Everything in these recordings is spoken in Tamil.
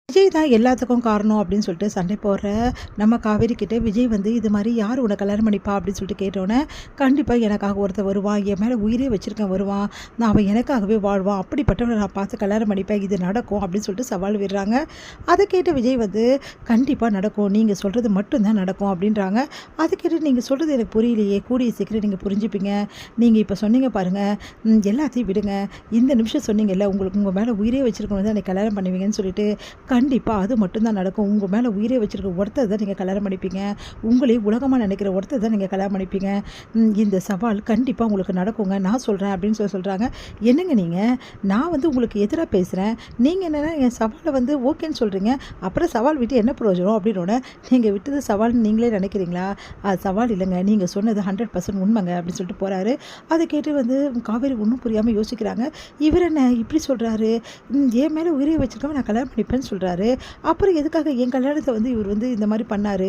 விஜய் தான் எல்லாத்துக்கும் காரணம் அப்படின்னு சொல்லிட்டு சண்டை போடுற நம்ம காவேரி கிட்ட விஜய் வந்து இது மாதிரி யார் உன்னை கல்யாணம் பண்ணிப்பா அப்படின்னு சொல்லிட்டு கேட்டோன்னே, கண்டிப்பாக எனக்காக ஒருத்தர் வருவான், என் மேலே உயிரே வச்சிருக்கேன் வருவான், நான் அவன் எனக்காகவே வாழ்வான், அப்படிப்பட்டவனை நான் பார்த்து கல்யாணம் பண்ணிப்பேன், இது நடக்கும் அப்படின்னு சொல்லிட்டு சவால் விடுறாங்க. அதை கேட்ட விஜய் வந்து கண்டிப்பாக நடக்கும், நீங்கள் சொல்கிறது மட்டும்தான் நடக்கும் அப்படின்றாங்க. அதை கேட்டு நீங்கள் சொல்கிறது எனக்கு புரியலையே, கூடிய சீக்கிரம் நீங்கள் புரிஞ்சுப்பீங்க, நீங்கள் இப்போ சொன்னீங்க பாருங்கள், எல்லாத்தையும் விடுங்க, இந்த நிமிஷம் சொன்னீங்கல்ல உங்களுக்கு உங்கள் மேலே உயிரே வச்சிருக்கணும் தான் கல்யாணம் பண்ணுவீங்கன்னு சொல்லிட்டு, கண்டிப்பாக அது மட்டும்தான் நடக்கும். உங்கள் மேலே உயிரே வச்சுருக்க ஒருத்தர் தான் நீங்கள் கல்யாணம் பண்ணிப்பீங்க, உங்களே உலகமாக நினைக்கிற ஒருத்தர் தான் நீங்கள் கல்யாணம் பண்ணிப்பீங்க, இந்த சவால் கண்டிப்பாக உங்களுக்கு நடக்குங்க, நான் சொல்கிறேன் அப்படின்னு சொல்கிறாங்க. என்னங்க நீங்கள், நான் வந்து உங்களுக்கு எதிராக பேசுகிறேன், நீங்கள் என்னென்னா என் சவாலை வந்து ஓகேன்னு சொல்கிறீங்க, அப்புறம் சவால் விட்டு என்ன பிரயோஜனம் அப்படின்னோட, நீங்கள் விட்டது சவால்னு நீங்களே நினைக்கிறீங்களா, அது சவால் இல்லைங்க, நீங்கள் சொன்னது 100% உண்மைங்க அப்படின்னு சொல்லிட்டு போகிறாரு. அதை கேட்டு வந்து காவேரி ஒன்றும் புரியாமல் யோசிக்கிறாங்க. இவர் என்ன இப்படி சொல்கிறாரு, என் மேலே உயிரை வச்சுருக்கவன் நான் கல்யாணம் பண்ணிப்பேன்னு சொல்கிறாரு, அப்புறம் எதுக்காக என் கல்யாணத்தை வந்து இவர் வந்து இந்த மாதிரி பண்ணார்,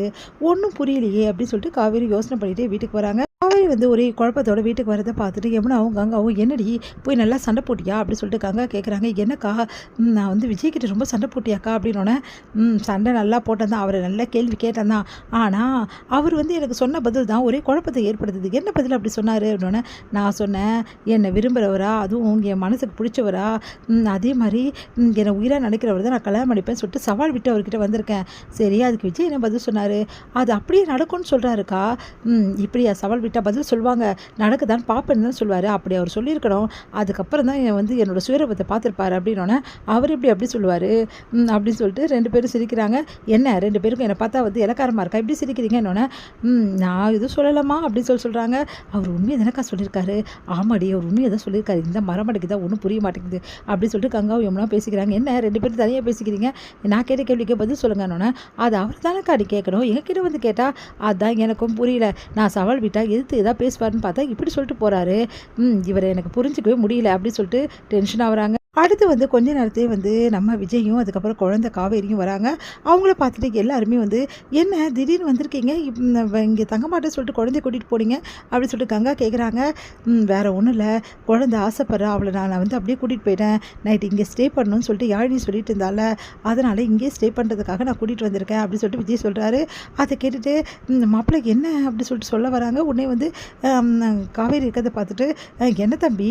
ஒன்றும் புரியலையே அப்படின்னு சொல்லிட்டு காவேரி யோசனை பண்ணிகிட்டே வீட்டுக்கு வராங்க. காவேரி வந்து ஒரே குழப்பத்தோட வீட்டுக்கு வரதை பார்த்துட்டு யமுனாவும் கங்காவும் என்னடி போய் நல்லா சண்டை போட்டியா அப்படின்னு சொல்லிட்டு கங்கா கேட்குறாங்க. என்னக்கா, நான் வந்து விஜய்கிட்ட ரொம்ப சண்டை போட்டியாக்கா அப்படின்னோடனே, சண்டை நல்லா போட்டேன் தான், அவரை நல்லா கேள்வி கேட்டேன் தான், ஆனால் அவர் வந்து எனக்கு சொன்ன பதில் தான் ஒரே குழப்பத்தை ஏற்படுத்துது, என்ன பதில் அப்படி சொன்னார் அப்படின்னோடனே, நான் சொன்னேன் என்னை விரும்புகிறவரா, அதுவும் என் மனசுக்கு பிடிச்சவரா, அதே மாதிரி என்னை உயிராக நினைக்கிறவர் தான் நான் கல்யாணம் பண்ணிப்பேன்னு சொல்லிட்டு சவால் விட்டு அவர்கிட்ட வந்திருக்கேன். சரி, அதுக்கு விஜய் என்ன பதில் சொன்னார், அது அப்படியே நடக்கும்னு சொல்கிறாருக்கா, இப்படியா சவால் விட்டால் பதில் சொல்லுவாங்க, நடக்குதான்னு பார்ப்பேன்னு தான் சொல்லுவார், அப்படி அவர் சொல்லியிருக்கணும், அதுக்கப்புறம் தான் வந்து என்னோடய சுயரூபத்தை பார்த்துருப்பார் அப்படின்னோடனே, அவர் எப்படி சொல்லுவார் அப்படின்னு சொல்லிட்டு 2 பேரும் சிரிக்கிறாங்க. என்ன 2 பேருக்கும் என்னை பார்த்தா வந்து இலக்காரமாக இருக்கா, இப்படி சிரிக்கிறீங்க என்னோடனே, நான் எதுவும் சொல்லலாமா அப்படின்னு சொல்கிறாங்க. அவர் உண்மையை தானக்கா சொல்லியிருக்காரு, ஆமாடி அவர் உண்மையை தான் சொல்லியிருக்காரு, இந்த மரமடைக்கு தான் ஒன்றும் புரிய மாட்டேங்குது அப்படின்னு சொல்லிட்டு கங்காவும் யமுனா பேசிக்கிறாங்க. என்ன 2 பேரும் தனியாக பேசிக்கிறீங்க, நான் கேட்ட கேள்விக்கு பதில் சொல்லுங்கன்னொன்னே, அது அவர் தானக்கா அடி கேட்கணும், எங்ககிட்ட வந்து கேட்டால் அதுதான் எனக்கும் புரியல, நான் சவால் விட்டால் எதிர்த்து எதாவது பேசுவார்னு பார்த்தா இப்படி சொல்லிட்டு போகிறாரு, இவரை எனக்கு புரிஞ்சிக்கவே முடியல அப்படின்னு சொல்லிட்டு டென்ஷன் ஆகுறாங்க. அடுத்து வந்து கொஞ்ச நேரத்தையே வந்து நம்ம விஜயும் அதுக்கப்புறம் குழந்தை காவேரியும் வராங்க. அவங்கள பார்த்துட்டு எல்லாருமே வந்து என்ன திடீர்னு வந்திருக்கீங்க, இங்கே தங்க மாட்டேன்னு சொல்லிட்டு குழந்தைய கூட்டிகிட்டு போனீங்க அப்படின்னு சொல்லிட்டு கங்கா கேட்குறாங்க. வேறு ஒன்றும் இல்லை, குழந்தை ஆசைப்படுறா, அவளை நான் வந்து அப்படியே கூட்டிகிட்டு போயிட்டேன், நைட்டு இங்கே ஸ்டே பண்ணணும்னு சொல்லிட்டு யாழினி சொல்லிட்டு இருந்தால, அதனால் இங்கே ஸ்டே பண்ணுறதுக்காக நான் கூட்டிகிட்டு வந்திருக்கேன் அப்படின்னு சொல்லிட்டு விஜய் சொல்கிறாரு. அதை கேட்டுட்டு மாப்பிள்ளை என்ன அப்படி சொல்லிட்டு சொல்ல வராங்க. உடனே வந்து காவேரி இருக்கிறத பார்த்துட்டு, என்ன தம்பி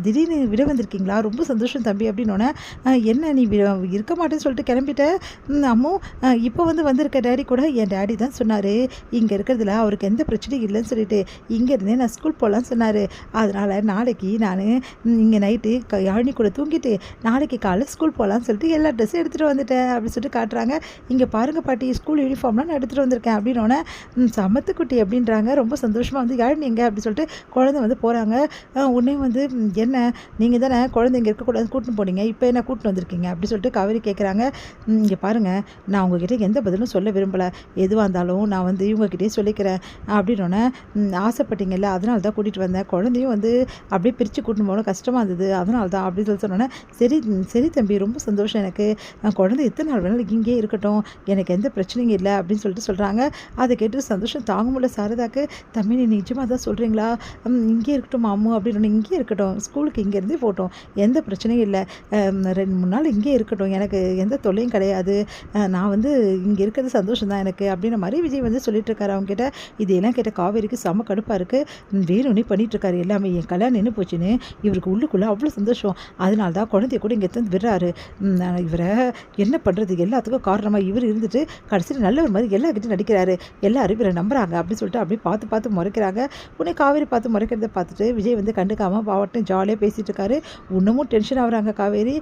திடீர்னு விட வந்திருக்கீங்களா, ரொம்ப சந்தோஷம் தம்பி அப்படின்னோடனே, என்ன நீ இருக்க மாட்டேன்னு சொல்லிட்டு கிளம்பிட்ட, அம்மோ இப்போ வந்து வந்திருக்க டேடி கூட என் டேடி தான் சொன்னார், இங்கே இருக்கிறதுல அவருக்கு எந்த பிரச்சனையும் இல்லைன்னு சொல்லிட்டு இங்கேருந்தே நான் ஸ்கூல் போகலான்னு சொன்னார், அதனால் நாளைக்கு நான் இங்கே நைட்டு யாழினி கூட தூங்கிட்டு நாளைக்கு காலையில் ஸ்கூல் போகலான்னு சொல்லிட்டு எல்லா ட்ரெஸ்ஸும் எடுத்துகிட்டு வந்துட்டேன் அப்படின்னு சொல்லிட்டு காட்டுறாங்க. இங்கே பாருங்கள் பாட்டி, ஸ்கூல் யூனிஃபார்ம்லாம் நான் எடுத்துகிட்டு வந்திருக்கேன் அப்படின்னோடனே, சமத்துக்குட்டி அப்படின்றாங்க. ரொம்ப சந்தோஷமாக வந்து யாழினி எங்கே அப்படின்னு சொல்லிட்டு குழந்தை வந்து போகிறாங்க. உடனே வந்து என்ன நீங்கள் தானே குழந்தை இங்கே இருக்கக்கூடாது கூட்டின்னு போனீங்க, இப்போ என்ன கூட்டின்னு வந்திருக்கீங்க அப்படி சொல்லிட்டு காவேரி கேட்குறாங்க. இங்கே பாருங்கள், நான் உங்ககிட்ட எந்த பதிலும் சொல்ல விரும்பலை, எதுவாக இருந்தாலும் நான் வந்து இவங்ககிட்டே சொல்லிக்கிறேன் அப்படின்னோடனே, ஆசைப்பட்டீங்கல்ல அதனால தான் கூட்டிகிட்டு வந்தேன், குழந்தையும் வந்து அப்படியே பிரித்து கூட்டின்னு போகணும் கஷ்டமாக இருந்தது, அதனால தான் அப்படின்னு சொல்லி சொன்னோன்னே, சரி சரி தம்பி ரொம்ப சந்தோஷம், எனக்கு குழந்தை எத்தனை நாள் வேணாலும் இங்கே இருக்கட்டும், எனக்கு எந்த பிரச்சனையும் இல்லை அப்படின்னு சொல்லிட்டு சொல்கிறாங்க. அதை கேட்டு சந்தோஷம் தாங்க முடியல சாரதாக்கு. தம்பி நீ நிஜமாக தான் சொல்கிறீங்களா, இங்கே இருக்கட்டும் அம்மு அப்படின்னு, இங்கே இருக்கட்டும், ஸ்கூலுக்கு இங்கேருந்தே போட்டோம், எந்த பிரச்சனையும் இல்லை, 2-3 நாள் இங்கே இருக்கட்டும், எனக்கு எந்த தொல்லையும் கிடையாது, நான் வந்து இங்கே இருக்கிறது சந்தோஷம் தான் எனக்கு அப்படின்ற மாதிரி விஜய் வந்து சொல்லிட்டு இருக்காரு அவங்ககிட்ட. இதையெல்லாம் கேட்ட காவேரிக்கு செம கடுப்பாக இருக்குது. வேணும்னே பண்ணிகிட்ருக்காரு எல்லாமே, என் கல்யாணம் நின்று போச்சுன்னு இவருக்கு உள்ளுக்குள்ளே அவ்வளோ சந்தோஷம், அதனால தான் குழந்தைய கூட இங்கே எடுத்து விடுறாரு, இவரை என்ன பண்ணுறது, எல்லாத்துக்கும் காரணமாக இவர் இருந்துட்டு கடைசியில் நல்லவர் மாதிரி எல்லாருக்கிட்டையும் நடிக்கிறாரு, எல்லாரும் இவரை நம்புறாங்க அப்படின்னு சொல்லிட்டு அப்படியே பார்த்து முறைக்கிறாங்க. உடனே காவேரி பார்த்து முறைக்கிறத பார்த்துட்டு விஜய் வந்து கண்டுக்காமல் பாவட்டும் ஜாலியாக பேசிகிட்டு இருக்காரு. இன்னமும் டென்ஷன் ஆகுறாங்க காவேரி.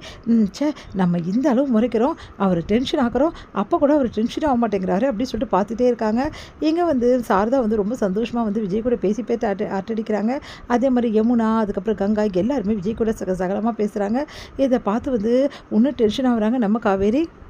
நம்ம இந்த அளவு முறைக்கிறோம், அவர் டென்ஷன் ஆக்குறோம், அப்போ கூட அவர் டென்ஷன் ஆக மாட்டேங்கிறாரு அப்படின்னு சொல்லிட்டு பார்த்துட்டே இருக்காங்க. இங்கே வந்து சாரதா வந்து ரொம்ப சந்தோஷமாக வந்து விஜய் கூட பேசி அரட்டடிக்கிறாங்க. அதே மாதிரி யமுனா அதுக்கப்புறம் கங்கா எல்லாருமே விஜய் கூட சகலமாக பேசுகிறாங்க. இதை பார்த்து வந்து இன்னும் டென்ஷன் ஆகுறாங்க நம்ம காவேரி.